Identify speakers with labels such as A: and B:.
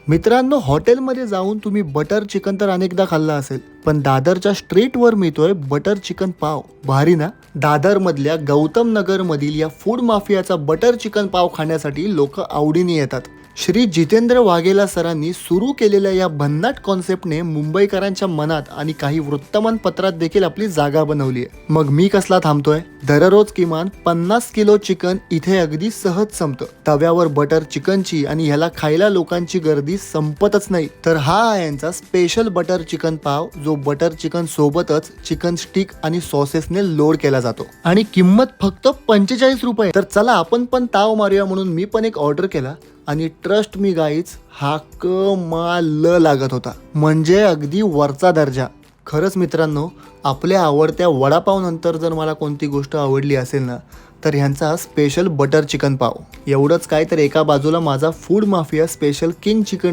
A: मित्रांनो, हॉटेलमध्ये जाऊन तुम्ही बटर चिकन तर अनेकदा खाल्लं असेल, पण दादरच्या स्ट्रीटवर मिळतोय बटर चिकन पाव. भारी ना? दादर मधल्या गौतम नगर मधील या फूड माफियाचा बटर चिकन पाव खाण्यासाठी लोक आवडीने येतात. श्री जितेंद्र वाघेला सरांनी सुरू केलेल्या या भन्नाट कॉन्सेप्टने मुंबईकरांच्या मनात आणि काही वृत्तमानपत्रात देखील आपली जागा बनवली आहे. मग मी कसला थांबतोय? दररोज किमान 50 किलो चिकन इथे अगदी सहज संपतं. तव्यावर बटर चिकनची आणि ह्याला खायला लोकांची गर्दी संपतच नाही. तर हा आहे यांचा स्पेशल बटर चिकन पाव, जो बटर चिकन सोबतच चिकन स्टिक आणि सॉसेसने लोड केला जातो आणि किंमत फक्त 45 रुपये. तर चला आपण पण ताव मारूया म्हणून मी पण एक ऑर्डर केला आणि ट्रस्ट मी गाईज, हा कमाल लागत होता. म्हणजे अगदी वरचा दर्जा. खरंच मित्रांनो, आपल्या आवडत्या वडापाव नंतर जर मला कोणती गोष्ट आवडली असेल ना, तर ह्यांचा स्पेशल बटर चिकन पाव. एवढंच काय, तर एका बाजूला माझा food mafia special king chicken